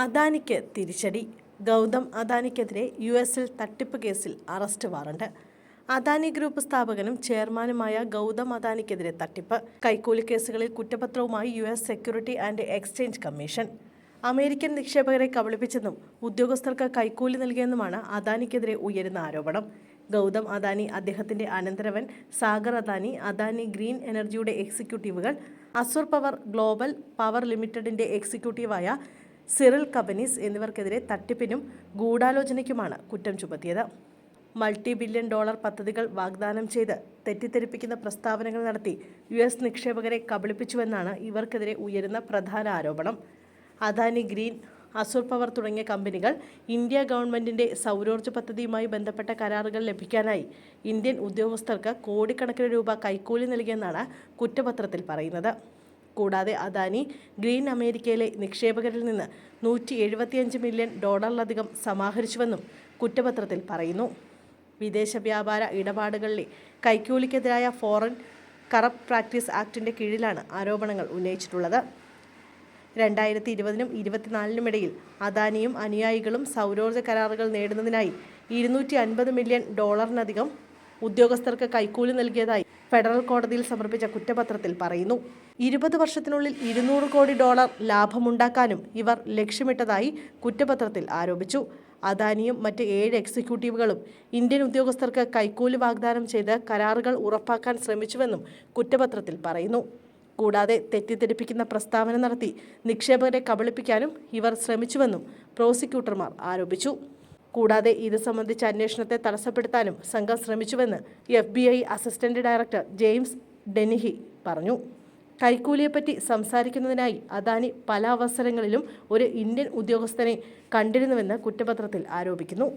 അദാനിക്ക് തിരിച്ചടി. ഗൗതം അദാനിക്കെതിരെ യുഎസിൽ തട്ടിപ്പ് കേസിൽ അറസ്റ്റ് വാറണ്ട്. അദാനി ഗ്രൂപ്പ് സ്ഥാപകനും ചെയർമാനുമായ ഗൗതം അദാനിക്കെതിരെ തട്ടിപ്പ്. കൈക്കൂലി കേസുകളിൽ കുറ്റപത്രവുമായി US security and exchange commission. American നിക്ഷേപകരെ കബളിപ്പിച്ചെന്നും ഉദ്യോഗസ്ഥർക്ക് കൈക്കൂലി നൽകിയെന്നുമാണ് അദാനിക്കെതിരെ ഉയരുന്ന ആരോപണം. ഗൗതം അദാനി, അദ്ദേഹത്തിന്റെ അനന്തരവൻ സാഗർ അദാനി, അദാനി ഗ്രീൻ എനർജിയുടെ എക്സിക്യൂട്ടീവുകൾ, അസുർ പവർ ഗ്ലോബൽ പവർ ലിമിറ്റഡിന്റെ എക്സിക്യൂട്ടീവായ സിറിൽ കബനീസ് എന്നിവർക്കെതിരെ തട്ടിപ്പിനും ഗൂഢാലോചനയ്ക്കുമാണ് കുറ്റം ചുമത്തിയത്. $multi-billion പദ്ധതികൾ വാഗ്ദാനം ചെയ്ത് തെറ്റിദ്ധരിപ്പിക്കുന്ന പ്രസ്താവനകൾ നടത്തി യുഎസ് നിക്ഷേപകരെ കബളിപ്പിച്ചുവെന്നാണ് ഇവർക്കെതിരെ ഉയരുന്ന പ്രധാന ആരോപണം. അദാനി ഗ്രീൻ, അസുർ പവർ തുടങ്ങിയ കമ്പനികൾ ഇന്ത്യ ഗവൺമെന്റിന്റെ സൗരോർജ്ജ പദ്ധതിയുമായി ബന്ധപ്പെട്ട കരാറുകൾ ലഭിക്കാനായി ഇന്ത്യൻ ഉദ്യോഗസ്ഥർക്ക് കോടിക്കണക്കിന് രൂപ കൈക്കൂലി നൽകിയെന്നാണ് കുറ്റപത്രത്തിൽ പറയുന്നത്. കൂടാതെ അദാനി ഗ്രീൻ അമേരിക്കയിലെ നിക്ഷേപകരിൽ നിന്ന് $175 മില്യൺ സമാഹരിച്ചുവെന്നും കുറ്റപത്രത്തിൽ പറയുന്നു. വിദേശ വ്യാപാര ഇടപാടുകളിലെ കൈക്കൂലിക്കെതിരായ ഫോറിൻ കറപ്റ്റ് പ്രാക്ടീസ് ആക്ടിന്റെ കീഴിലാണ് ആരോപണങ്ങൾ ഉന്നയിച്ചിട്ടുള്ളത്. 2020-നും 2024-നും അദാനിയും അനുയായികളും സൗരോർജ്ജ കരാറുകൾ നേടുന്നതിനായി $250 മില്യൺ ഉദ്യോഗസ്ഥർക്ക് കൈക്കൂലി നൽകിയതായി ഫെഡറൽ കോടതിയിൽ സമർപ്പിച്ച കുറ്റപത്രത്തിൽ പറയുന്നു. 20 വർഷത്തിനുള്ളിൽ $200 കോടി ലാഭമുണ്ടാക്കാനും ഇവർ ലക്ഷ്യമിട്ടതായി കുറ്റപത്രത്തിൽ ആരോപിച്ചു. അദാനിയും മറ്റ് 7 എക്സിക്യൂട്ടീവുകളും ഇന്ത്യൻ ഉദ്യോഗസ്ഥർക്ക് കൈക്കൂലി വാഗ്ദാനം ചെയ്ത് കരാറുകൾ ഉറപ്പാക്കാൻ ശ്രമിച്ചുവെന്നും കുറ്റപത്രത്തിൽ പറയുന്നു. കൂടാതെ തെറ്റിദ്ധരിപ്പിക്കുന്ന പ്രസ്താവന നടത്തി നിക്ഷേപകരെ കബളിപ്പിക്കാനും ഇവർ ശ്രമിച്ചുവെന്നും പ്രോസിക്യൂട്ടർമാർ ആരോപിച്ചു. കൂടാതെ ഇത് സംബന്ധിച്ച അന്വേഷണത്തെ തടസ്സപ്പെടുത്താനും സംഘം ശ്രമിച്ചുവെന്ന് FBI അസിസ്റ്റന്റ് ഡയറക്ടർ ജെയിംസ് ഡെനിഹി പറഞ്ഞു. കൈക്കൂലിയെപ്പറ്റി സംസാരിക്കുന്നതിനായി അദാനി പല അവസരങ്ങളിലും ഒരു ഇന്ത്യൻ ഉദ്യോഗസ്ഥനെ കണ്ടിരുന്നുവെന്ന് കുറ്റപത്രത്തിൽ ആരോപിക്കുന്നു.